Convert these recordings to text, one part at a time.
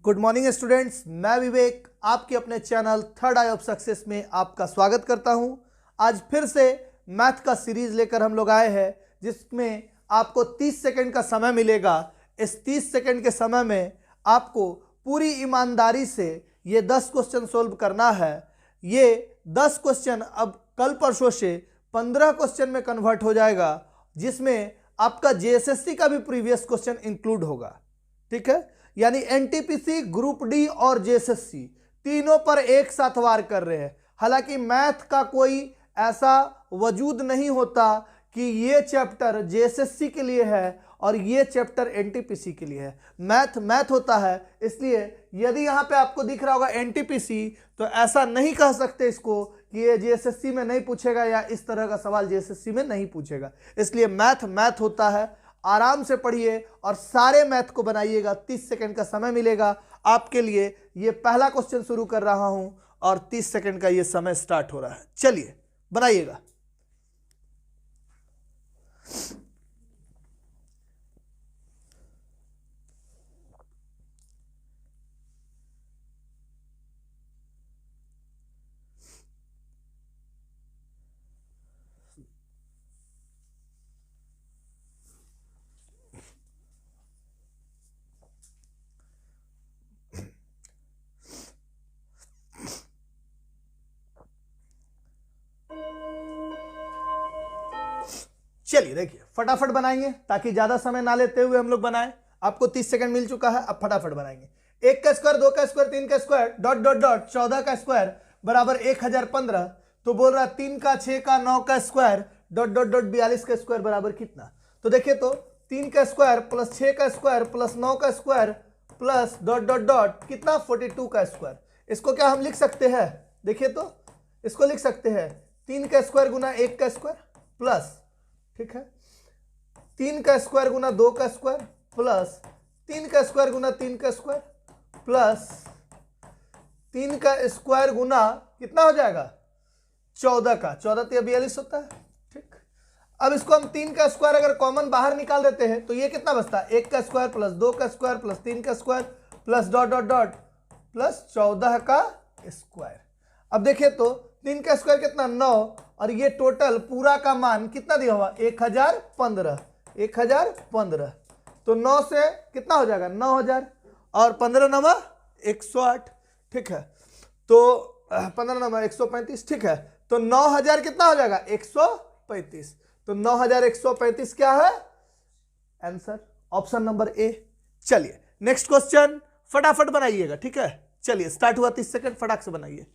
Good morning students, मैं विवेक आपके अपने channel third I of success में आपका स्वागत करता हूं। आज फिर से मैथ का सीरीज लेकर हम लोग आए हैं जिसमें आपको 30 सेकंड का समय मिलेगा। इस 30 सेकंड के समय में आपको पूरी ईमानदारी से ये 10 क्वेश्चन सोल्व करना है। ये 10 क्वेश्चन अब कल परसों से 15 क्वेश्चन में कन्वर्ट हो जाएगा, जिसमें आपका जेएसएससी का भी प्रीवियस क्वेश्चन इंक्लूड होगा। ठीक है, यानी एनटीपीसी, ग्रुप डी और जेएसएससी तीनों पर एक साथ वार कर रहे हैं। हालांकि मैथ का कोई ऐसा वजूद नहीं होता कि ये चैप्टर जेएसएससी के लिए है और ये चैप्टर एनटीपीसी के लिए है। मैथ होता है, इसलिए यदि यहाँ पे आपको दिख रहा होगा एनटीपीसी तो ऐसा नहीं कह सकते इसको कि ये जेएसएससी में नहीं पूछेगा या इस तरह का सवाल जेएसएससी में नहीं पूछेगा। इसलिए मैथ होता है। आराम से पढ़िए और सारे मैथ को बनाइएगा। 30 सेकंड का समय मिलेगा आपके लिए। ये पहला क्वेश्चन शुरू कर रहा हूं और 30 सेकंड का ये समय स्टार्ट हो रहा है। चलिए बनाइएगा। चलिए देखिए, फटाफट बनाएंगे ताकि ज्यादा समय ना लेते हुए हम लोग बनाएं। आपको 30 सेकंड मिल चुका है, अब फटाफट बनाएंगे। 1 का स्क्वायर, 2 का स्क्वायर, 3 का स्क्वायर, डॉट डॉट डॉट 14 का स्क्वायर बराबर 1015। तो बोल रहा 3 का, 6 का, 9 का स्क्वायर डॉट डॉट डॉट 42 का स्क्वायर बराबर कितना। तो देखिए, तो 3 का स्क्वायर प्लस 6 का स्क्वायर प्लस 9 का square plus dot dot dot कितना 42 का स्क्वायर। इसको क्या हम लिख सकते हैं? देखिए तो इसको लिख सकते हैं 3 का स्क्वायर गुना 1 का स्क्वायर प्लस, ठीक है, 3 का स्क्वायर गुना 2 का स्क्वायर प्लस 3 का स्क्वायर गुना 3 का स्क्वायर प्लस 3 का स्क्वायर गुना कितना हो जाएगा 14 का। 14 तो 42 होता है। ठीक, अब इसको हम 3 का स्क्वायर अगर कॉमन बाहर निकाल देते हैं तो ये कितना बचता है? 1 का स्क्वायर प्लस 2 का स्क्वायर प्लस 3 का square plus dot dot dot plus 14 का स्क्वायर। अब देखिए तो 3 का स्क्वायर कितना 9 और ये टोटल पूरा का मान कितना दिया हुआ 1015। 1015 तो 9 से कितना हो जाएगा 9000 और 15 नवा 108। ठीक है, तो 15 नवा 135। ठीक है, तो 9000 कितना हो जाएगा 135। तो 9135 क्या है आंसर? Option number A. चलिए नेक्स्ट क्वेश्चन फटाफट बनाइएगा। ठीक है, चलिए स्टार्ट हुआ 30 सेकंड, फटाक से बनाइए।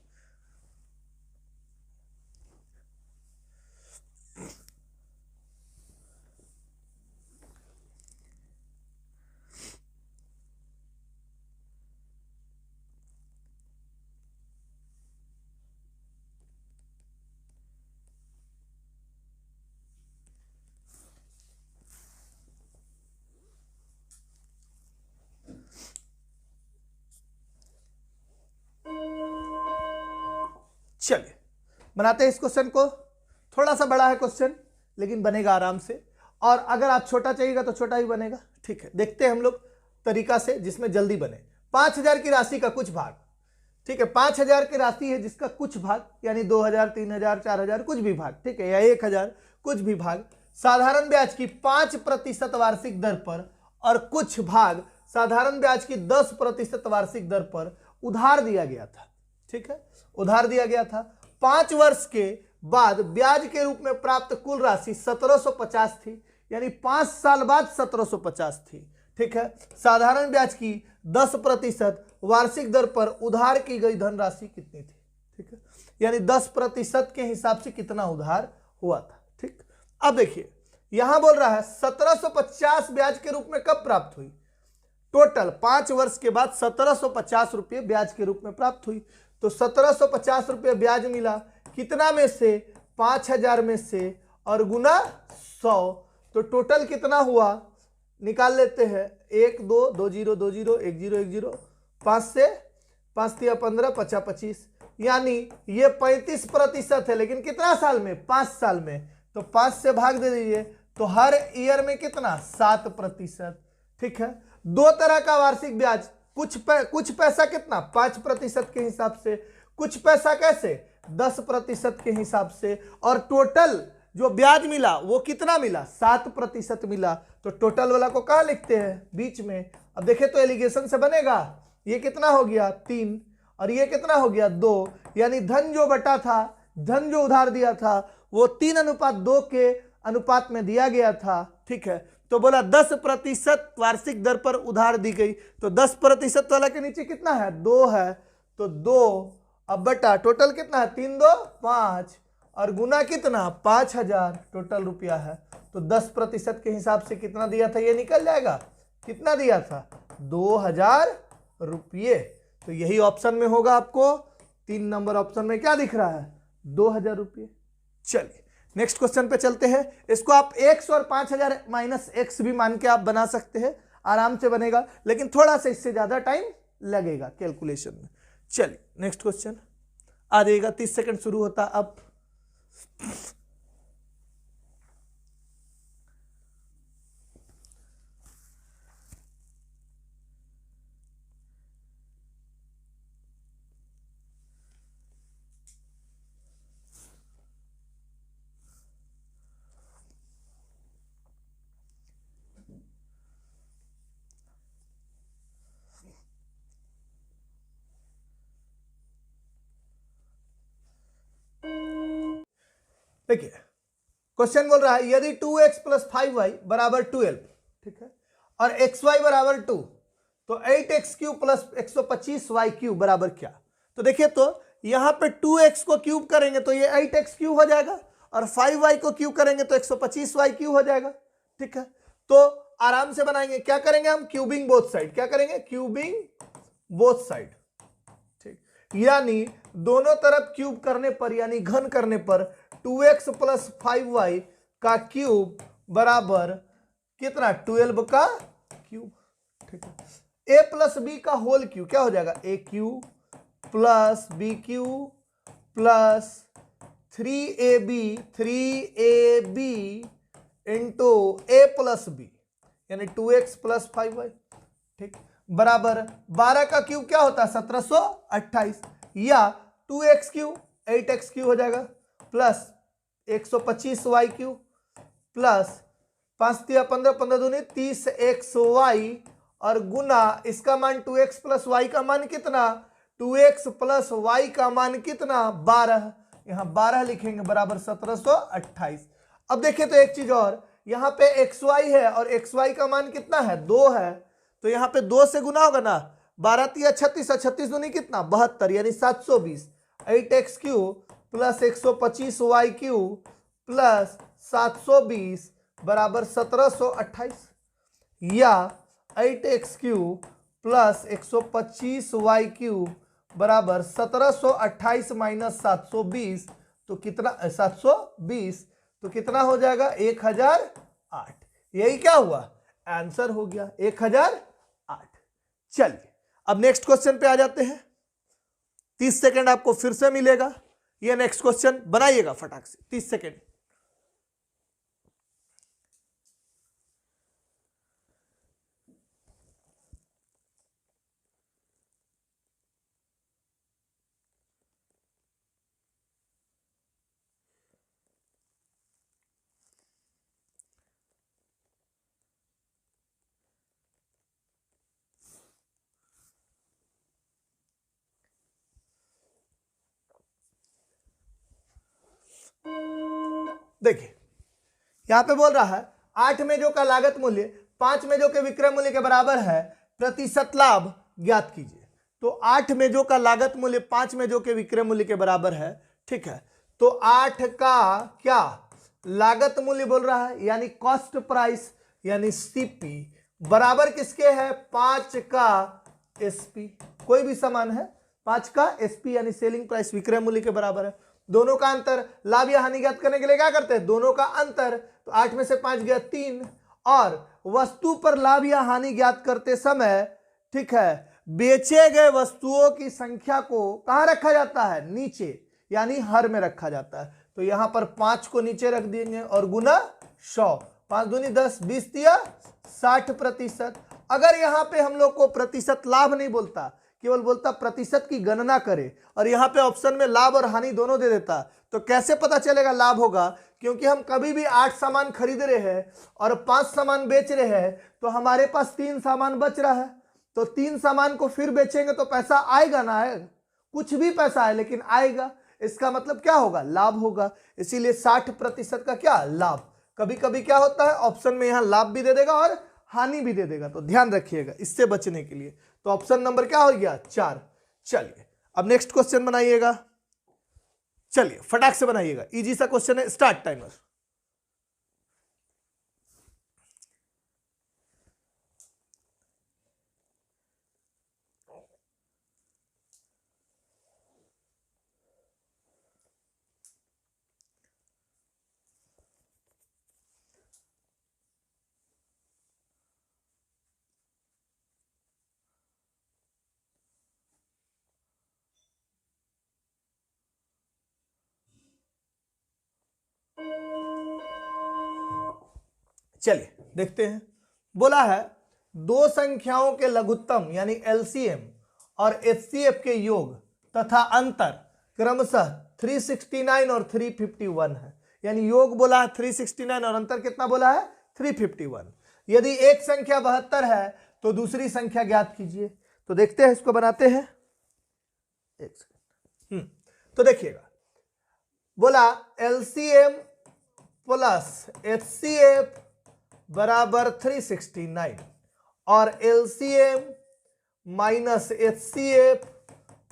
चलिए बनाते हैं इस क्वेश्चन को। थोड़ा सा बड़ा है क्वेश्चन लेकिन बनेगा आराम से, और अगर आप छोटा चाहिएगा तो छोटा ही बनेगा। ठीक है, देखते हैं हम लोग तरीका से जिसमें जल्दी बने। 5000 की राशि का कुछ भाग, ठीक है, 5000 की राशि है जिसका कुछ भाग यानी 2000, 3000, 4000 कुछ भी भाग, ठीक है, या 1000 कुछ भी भाग साधारण ब्याज की 5% वार्षिक दर पर और कुछ भाग साधारण ब्याज की 10% वार्षिक दर पर उधार दिया गया था। ठीक है, उधार दिया गया था। 5 वर्ष के बाद ब्याज के रूप में प्राप्त कुल राशि 1750 थी, यानी 5 साल बाद 1750 थी। ठीक है, साधारण ब्याज की 10% वार्षिक दर पर उधार की गई धनराशि कितनी थी? ठीक है, यानी 10% के हिसाब से कितना उधार हुआ था। ठीक, अब देखिए यहां बोल रहा है 1750 ब्याज के रूप में कब प्राप्त हुई? टोटल 5 वर्ष के बाद 1750 रुपये ब्याज के रूप में प्राप्त हुई। तो 1750 रुपये ब्याज मिला कितना में से? 5000 में से और गुना 100, तो टोटल कितना हुआ निकाल लेते हैं। 1 2 2 0 2 0 1 0 1 0 5 से 5 दिया 15 50 25, यानी ये 35% है। लेकिन कितना साल में? 5 साल में। तो 5 से भाग दे दीजिए तो हर ईयर में कितना 7%। ठीक है, दो तरह का वार्षिक ब्याज कुछ पैसा कितना 5% के हिसाब से, कुछ पैसा कैसे 10% के हिसाब से, और टोटल जो ब्याज मिला वो कितना मिला 7% मिला। तो टोटल वाला को कहाँ लिखते हैं बीच में। अब देखें तो एलिगेशन से बनेगा, ये कितना हो गया 3 और ये कितना हो गया 2, यानी धन जो बटा था, धन जो उधार दिया था वो 3:2 के अनुपात में दिया गया था। ठीक है, तो बोला 10% वार्षिक दर पर उधार दी गई, तो 10% वाला के नीचे कितना है 2 है, तो 2 अब बटा टोटल कितना है 3 2 5 और गुना कितना 5000 टोटल रुपया है। तो 10% के हिसाब से कितना दिया था ये निकल जाएगा, कितना दिया था 2000 रुपये। तो यही ऑप्शन में होगा आपको, 3 नंबर ऑप्शन में क्या दिख रहा है 2000 रुपये। चलिए नेक्स्ट क्वेश्चन पे चलते हैं। इसको आप x और 5000 माइनस x भी मान के आप बना सकते हैं, आराम से बनेगा, लेकिन थोड़ा सा इससे ज्यादा टाइम लगेगा कैलकुलेशन में। चलिए नेक्स्ट क्वेश्चन आ जाएगा, 30 सेकंड शुरू होता अब। देखिए क्वेश्चन बोल रहा है यदि 2x प्लस 5y बराबर 12, ठीक है, और xy बराबर 2, तो 8x cube plus 125y cube बराबर क्या। तो देखिए तो यहां पे 2x को क्यूब करेंगे तो ये 8x क्यूब हो जाएगा, और 5y को क्यूब करेंगे तो 125y क्यूब हो जाएगा। ठीक है, तो आराम से बनाएंगे, क्या करेंगे हम क्यूबिंग बोथ साइड, क्या करेंगे क्यूबिंग बोथ साइड। ठीक, यानी दोनों तरफ क्यूब करने पर यानी घन करने पर 2x प्लस 5y का क्यूब बराबर कितना 12 का क्यूब। ठीक है, a प्लस बी का होल क्यूब क्या हो जाएगा a cube plus b cube plus 3ab into a plus b यानी 2x प्लस 5y। ठीक, बराबर 12 का क्यूब क्या होता है 1728, या 2x क्यूब 8x क्यूब हो जाएगा प्लस 125y क्यूब प्लस 5 3 15 15 दूनी 30xy और गुना इसका मान 2x प्लस y का मान कितना 2x प्लस y का मान कितना 12, यहां 12 लिखेंगे बराबर 1728। अब देखिए तो एक चीज और, यहां पे xy है और xy का मान कितना है 2 है, तो यहां पे 2 से गुना होगा ना, 12 3 36 और 36 दूनी कितना 72 यानी 720, 8x cube plus 125y cube plus 720 बराबर 1728, या 8x cube plus 125y cube बराबर 1728 माइनस 720 तो कितना 720 तो कितना हो जाएगा 1008। यही क्या हुआ आंसर हो गया 1008। चलिए अब नेक्स्ट क्वेश्चन पे आ जाते हैं, 30 सेकंड आपको फिर से मिलेगा, ये नेक्स्ट क्वेश्चन बनाइएगा फटाक से 30 सेकंड। देखिए यहां पे बोल रहा है 8 मेजों का लागत मूल्य 5 मेजों के विक्रय मूल्य के बराबर है, प्रतिशत लाभ ज्ञात कीजिए। तो 8 मेजों का लागत मूल्य 5 मेजों के विक्रय मूल्य के बराबर है। ठीक है, तो 8 का क्या लागत मूल्य बोल रहा है यानी कॉस्ट प्राइस यानी सीपी बराबर किसके है 5 का एसपी, कोई भी सामान है 5 का एसपी यानी सेलिंग प्राइस विक्रय मूल्य के बराबर है। दोनों का अंतर लाभ या हानि ज्ञात करने के लिए क्या करते हैं दोनों का अंतर, तो 8 में से 5 गया 3, और वस्तु पर लाभ या हानि ज्ञात करते समय ठीक है बेचे गए वस्तुओं की संख्या को कहां रखा जाता है नीचे यानी हर में रखा जाता है। तो यहां पर 5 को नीचे रख देंगे और गुना 100, 5 दूनी 10 20 दिया 60%, अगर यहां पे हम लोग को प्रतिशत लाभ नहीं बोलता, केवल बोलता प्रतिशत की गणना करे, और यहां पे ऑप्शन में लाभ और हानि दोनों दे देता, तो कैसे पता चलेगा लाभ होगा? क्योंकि हम कभी भी 8 सामान खरीद रहे हैं और 5 सामान बेच रहे हैं, तो हमारे पास 3 सामान बच रहा है, तो 3 सामान को फिर बेचेंगे तो पैसा आएगा ना, आएगा, कुछ भी पैसा है लेकिन आएगा, इसका मतलब क्या होगा? लाभ होगा। इसीलिए 60% का क्या? लाभ। कभी कभी क्या होता है, ऑप्शन में यहां लाभ भी दे देगा और हानि भी दे देगा, तो ध्यान रखिएगा इससे बचने के लिए। तो ऑप्शन नंबर क्या हो गया? 4। चलिए अब नेक्स्ट क्वेश्चन बनाइएगा, चलिए फटाक से बनाइएगा, इजी सा क्वेश्चन है। Start timer. चलिए देखते हैं। बोला है दो संख्याओं के लघुत्तम यानी एलसीएम और एचसीएफ के योग तथा अंतर क्रमशः 369 और 351 है। यानी योग बोला है 369 और अंतर कितना बोला है? 351। यदि एक संख्या 72 है तो दूसरी संख्या ज्ञात कीजिए। तो देखते हैं, इसको बनाते हैं, एक सेकंड। तो देखिएगा, बोला एलसीएम प्लस एचसीएफ बराबर 369 और एलसीएम माइनस एचसीएफ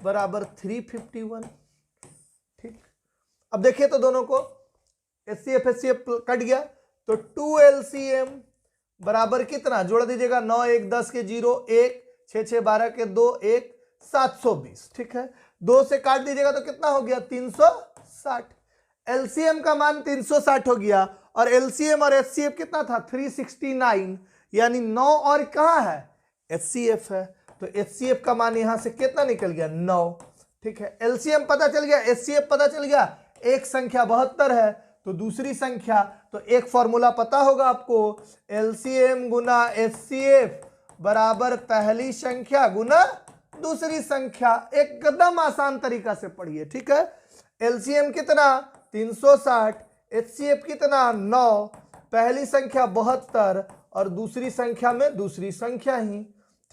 बराबर 351। ठीक, अब देखिए तो दोनों को एचसीएफ कट गया, तो 2 एलसीएम बराबर कितना? जोड़ दीजिएगा, 9 1 10 के 0 1 6 6 12 के 2 1 720। ठीक है, 2 से काट दीजिएगा तो कितना हो गया? 360। एलसीएम का मान 360 हो गया और एलसीएम और एचसीएफ कितना था? 369, यानी 9 और कहां है? एचसीएफ है, तो एचसीएफ का मान यहां से कितना निकल गया? 9। ठीक है, एलसीएम पता चल गया, एचसीएफ पता चल गया। एक संख्या 72 है तो दूसरी संख्या, तो एक फॉर्मूला पता होगा आपको, एलसीएम गुना एचसीएफ बराबर पहली संख्या गुना दूसरी संख्या। एकदम आसान तरीका से पढ़िए। ठीक है, एलसीएम कितना? 360, एचसीएफ कितना? 9, पहली संख्या 72 और दूसरी संख्या में दूसरी संख्या ही।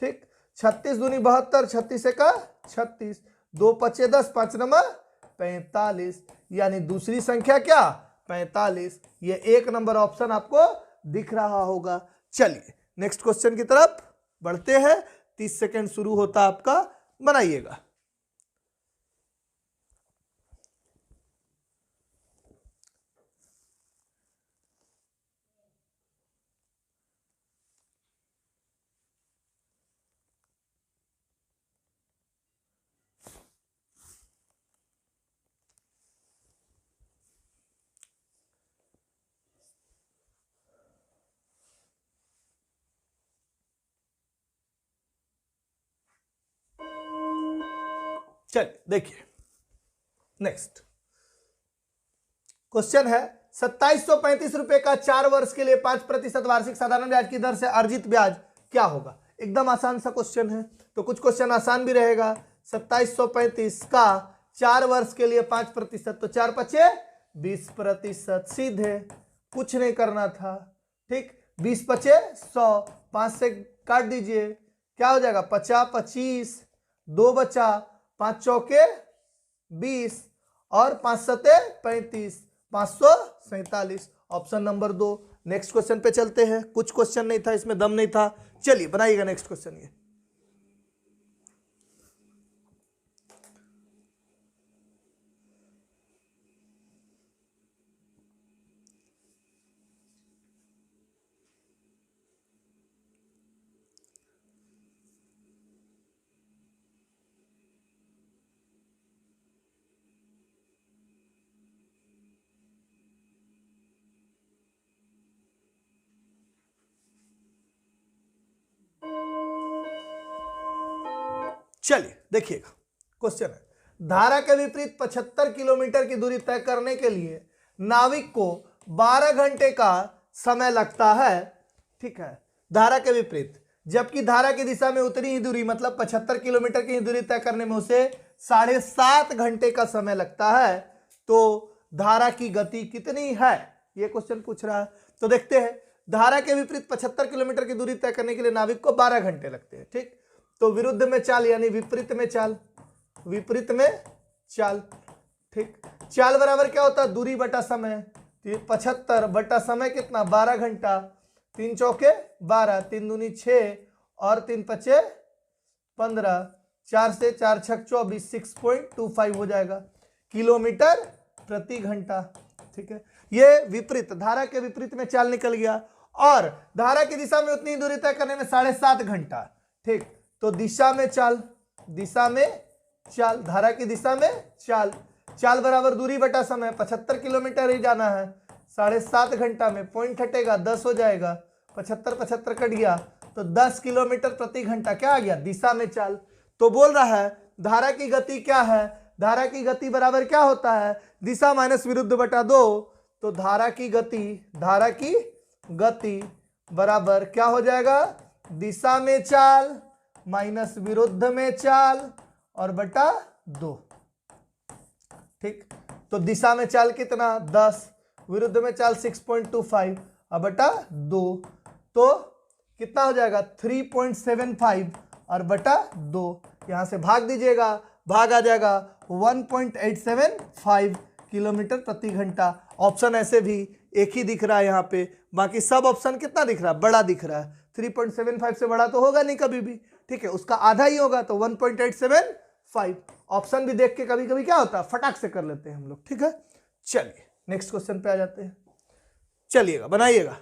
ठीक, 36 दूनी 72, 36 का 36, 2 पचे 10, 5 नंबर 45, यानी दूसरी संख्या क्या? 45। ये 1 नंबर ऑप्शन आपको दिख रहा होगा। चलिए नेक्स्ट क्वेश्चन की तरफ बढ़ते हैं। 30 सेकेंड शुरू होता आपका, बनाइएगा। चलिए देखिए नेक्स्ट क्वेश्चन है, 2735 रुपए का 4 वर्ष के लिए 5% वार्षिक साधारण ब्याज की दर से अर्जित ब्याज क्या होगा? एकदम आसान सा क्वेश्चन है, तो कुछ क्वेश्चन आसान भी रहेगा। 2735 का 4 वर्ष के लिए 5%, तो 4 पचे 20%, सीधे कुछ नहीं करना था। ठीक, 20 पचे 100, 5 से काट दीजिए, क्या हो जाएगा? 50 25, 2 बचा, 5 चौके 20 और 5 सते 35, 547। Option number 2। नेक्स्ट क्वेश्चन पे चलते हैं। कुछ क्वेश्चन नहीं था इसमें, दम नहीं था। चलिए बनाइएगा नेक्स्ट क्वेश्चन। ये चलिए देखिएगा, क्वेश्चन है, धारा के विपरीत 75 किलोमीटर की दूरी तय करने के लिए नाविक को 12 घंटे का समय लगता है। ठीक है, धारा के विपरीत, जबकि धारा की दिशा में उतनी ही दूरी मतलब 75 किलोमीटर की दूरी तय करने में उसे 7.5 घंटे का समय लगता है, तो धारा की गति कितनी है, ये क्वेश्चन पूछ रहा है। तो देखते हैं, धारा के विपरीत 75 किलोमीटर की दूरी तय करने के लिए नाविक को 12 घंटे लगते हैं। ठीक, तो विरुद्ध में चाल यानी विपरीत में चाल, विपरीत में चाल। ठीक, चाल बराबर क्या होता है, दूरी बटा समय। 75 बटा समय कितना, 12 घंटा। 3 चौके 12, 3 दूनी 6 और 3 पचे 15, 4 से 4 छक 24, 6.25 हो जाएगा किलोमीटर प्रति घंटा। ठीक है, ये विपरीत, धारा के विपरीत में चाल निकल गया, और धारा की दिशा में उतनी दूरी तय करने में 7.5 घंटा। ठीक, तो दिशा में चाल, दिशा में चाल, धारा की दिशा में चाल, चाल बराबर दूरी बटा समय। 75 किलोमीटर ही जाना है, 7.5 घंटा में पॉइंट हटेगा 10 हो जाएगा, 75 75 कट गया, तो 10 किलोमीटर प्रति घंटा क्या आ गया, दिशा में चाल। तो बोल रहा है धारा की गति क्या है, धारा की गति बराबर क्या होता है, दिशा माइनस विरुद्ध बटा 2। तो धारा की गति, धारा की गति बराबर क्या हो जाएगा, दिशा में चाल माइनस विरुद्ध में चाल और बटा 2। ठीक, तो दिशा में चाल कितना 10, विरुद्ध में चाल 6.25 और बटा 2, तो कितना हो जाएगा 3.75 और बटा 2। यहां से भाग दीजिएगा, भाग आ जाएगा 1.875 किलोमीटर प्रति घंटा। ऑप्शन ऐसे भी एक ही दिख रहा है यहाँ पे, बाकी सब ऑप्शन कितना दिख रहा है, बड़ा दिख रहा है। 3.75 से बड़ा तो होगा नहीं कभी भी। ठीक है, उसका आधा ही होगा, तो 1.875। ऑप्शन भी देख के कभी कभी क्या होता है, फटाक से कर लेते हैं हम लोग। ठीक है, चलिए नेक्स्ट क्वेश्चन पे आ जाते हैं। चलिएगा, बनाइएगा।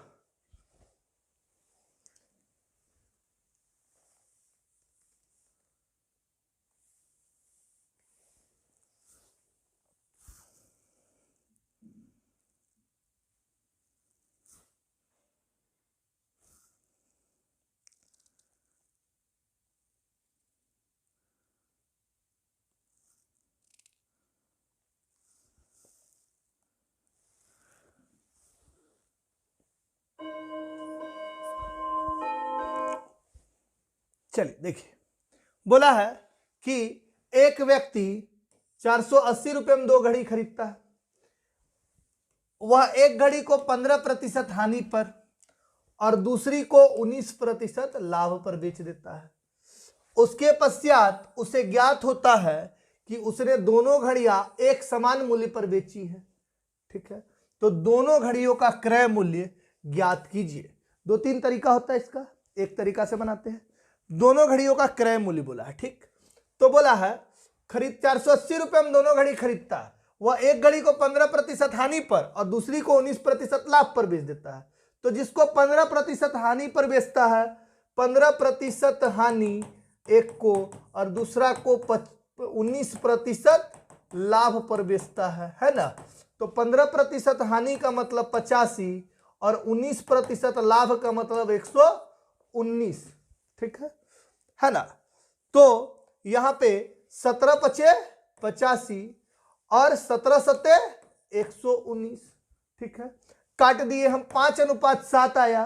चलिए देखिए, बोला है कि एक व्यक्ति 480 रुपए में 2 घड़ी खरीदता है। वह एक घड़ी को 15% हानि पर और दूसरी को 19% लाभ पर बेच देता है। उसके पश्चात उसे ज्ञात होता है कि उसने दोनों घड़ियां एक समान मूल्य पर बेची है। ठीक है, तो दोनों घड़ियों का क्रय मूल्य ज्ञात कीजिए। 2-3 तरीका होता है इसका, एक तरीका से बनाते हैं। दोनों घड़ियों का क्रय मूल्य बोला है। ठीक, तो बोला है खरीद 480 रुपए में दोनों घड़ी खरीदता है, वह एक घड़ी को 15% हानि पर और दूसरी को 19% लाभ पर बेच देता है। तो जिसको 15% हानि पर बेचता है, 15% हानि एक को और दूसरा को 19% लाभ पर बेचता है ना। तो 15% हानि का मतलब 85 और 19% लाभ का मतलब 119। ठीक है ना। तो यहां पे 17 पचे 85 और 17 सत्ते 119। ठीक है, काट दिए हम, 5:7 आया।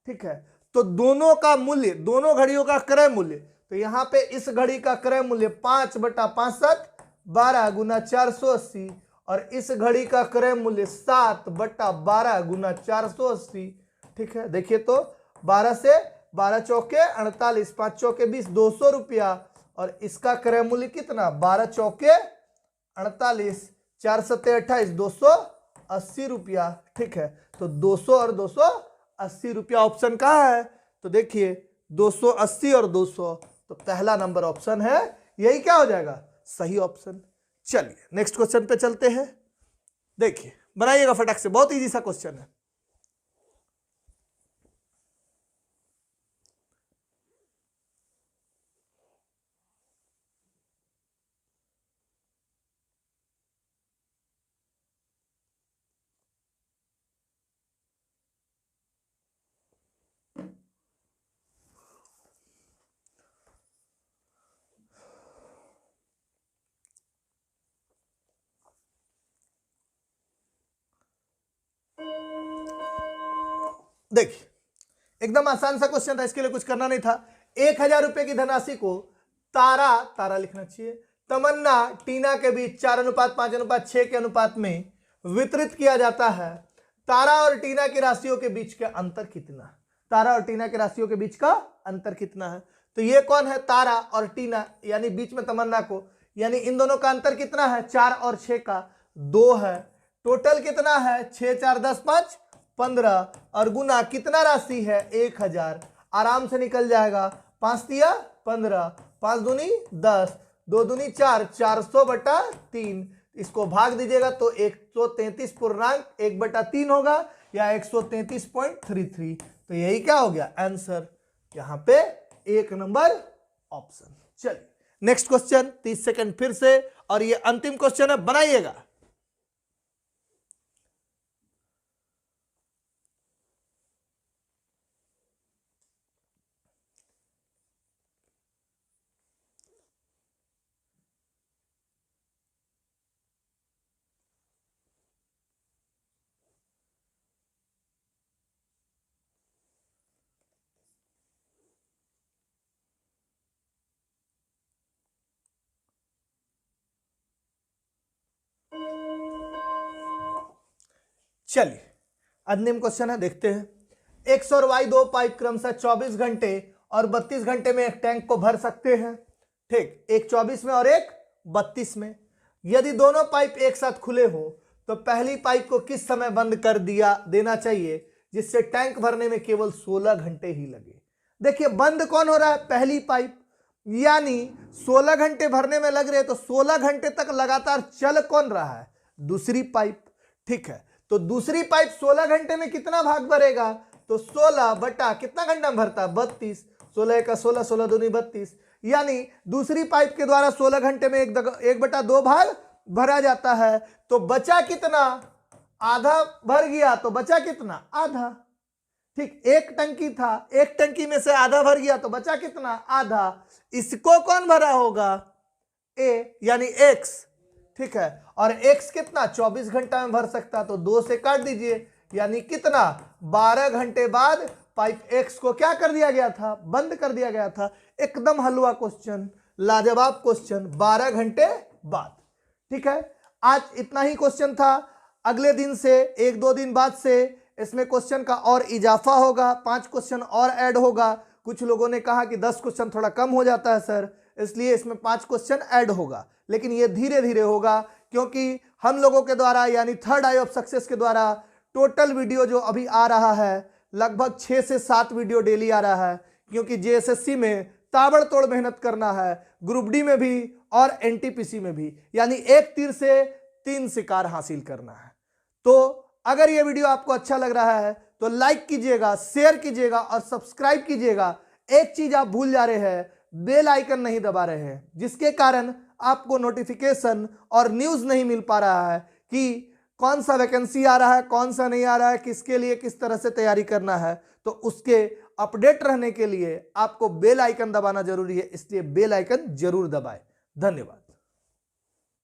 ठीक है, तो दोनों का मूल्य, दोनों घड़ियों का क्रय मूल्य, तो यहां पे इस घड़ी का क्रय मूल्य 5/65 12 गुना 480 और इस घड़ी का क्रय मूल्य 7/12 गुना 480। ठीक है, देखिए तो 12 से 12 चौके 48, 5 चौके 20, 200 रुपया, और इसका क्रय मूल्य कितना 12 चौके 48, 4 सत्ते 28, 280 रुपया। ठीक है, तो 200 और 280 रुपया ऑप्शन कहाँ है, तो देखिए 280 और 200, तो पहला नंबर ऑप्शन है, यही क्या हो जाएगा, सही ऑप्शन। चलिए नेक्स्ट क्वेश्चन पे चलते हैं। देखिए बनाइएगा फटाक से, बहुत इजी सा क्वेश्चन है। देखिए एकदम आसान सा क्वेश्चन था, इसके लिए कुछ करना नहीं था। 1000 रुपए की धनराशि को तारा लिखना चाहिए, तमन्ना, टीना के बीच 4:5:6 के अनुपात में वितरित किया जाता है। तारा और टीना की राशियों के बीच का अंतर कितना? तारा और टीना की राशियों के बीच का अंतर कितना है? तो ये कौन है? तारा और टीना, यानी बीच में तमन्ना को, यानी इन दोनों का अंतर कितना है? 4 और 6 का 2 है। टोटल कितना है? 6 4 10 5 15 और गुना कितना राशि है? 1000। आराम से निकल जाएगा। 5 तिया 15, 5 दूनी 10, 2 दूनी 4, 400/3। इसको भाग दीजिएगा तो 133 पूर्णांक 1/3 होगा या 133.33। तो यही क्या हो गया आंसर, यहां पे 1 नंबर ऑप्शन। चलिए नेक्स्ट क्वेश्चन, 30 सेकंड फिर से, और ये अंतिम क्वेश्चन है, बनाइएगा। चलिए अंतिम क्वेश्चन है, देखते हैं। एक्स और वाई दो पाइप क्रमशः 24 घंटे और 32 घंटे में एक टैंक को भर सकते हैं। ठीक, एक 24 में और एक 32 में। यदि दोनों पाइप एक साथ खुले हो तो पहली पाइप को किस समय बंद कर देना चाहिए जिससे टैंक भरने में केवल 16 घंटे ही लगे? देखिए बंद कौन हो रहा है? पहली पाइप, यानी 16 घंटे भरने में लग रहे, तो 16 घंटे तक लगातार चल कौन रहा है? दूसरी पाइप। ठीक है, तो दूसरी पाइप 16 घंटे में कितना भाग भरेगा? तो 16 बटा कितना घंटा में भरता है? 32। 16 का 16, 16 दूनी 32, यानी दूसरी पाइप के द्वारा 16 घंटे में 1/2 भाग भरा जाता है। तो बचा कितना? आधा भर गया, तो बचा कितना? आधा। ठीक, एक टंकी था, एक टंकी में से आधा भर गया, तो बचा कितना? आधा। इसको कौन भरा होगा? ए, यानी एक्स। ठीक है, और x कितना? 24 घंटा में भर सकता, तो 2 से काट दीजिए, यानी कितना? 12 घंटे बाद पाइप x को क्या कर दिया गया था? बंद कर दिया गया था। एकदम हलवा क्वेश्चन, लाजवाब क्वेश्चन, 12 घंटे बाद। ठीक है, आज इतना ही क्वेश्चन था। अगले दिन से 1-2 दिन बाद से इसमें क्वेश्चन का और इजाफा होगा, 5 क्वेश्चन और ऐड होगा। कुछ लोगों ने कहा कि 10 क्वेश्चन थोड़ा कम हो जाता है सर, इसलिए इसमें 5 क्वेश्चन ऐड होगा, लेकिन ये धीरे धीरे होगा, क्योंकि हम लोगों के द्वारा यानी थर्ड आई ऑफ सक्सेस के द्वारा टोटल वीडियो जो अभी आ रहा है लगभग 6 से 7 वीडियो डेली आ रहा है, क्योंकि जेएसएससी में ताबड़तोड़ मेहनत करना है, ग्रुप डी में भी और एनटीपीसी में भी, यानी एक तीर से 3 शिकार हासिल करना है। तो अगर ये वीडियो आपको अच्छा लग रहा है तो लाइक कीजिएगा, शेयर कीजिएगा और सब्सक्राइब कीजिएगा। एक चीज आप भूल जा रहे हैं, बेल आइकन नहीं दबा रहे हैं, जिसके कारण आपको नोटिफिकेशन और न्यूज़ नहीं मिल पा रहा है कि कौन सा वैकेंसी आ रहा है, कौन सा नहीं आ रहा है, किसके लिए किस तरह से तैयारी करना है। तो उसके अपडेट रहने के लिए आपको बेल आइकन दबाना जरूरी है, इसलिए बेल आइकन जरूर दबाएं। धन्यवाद।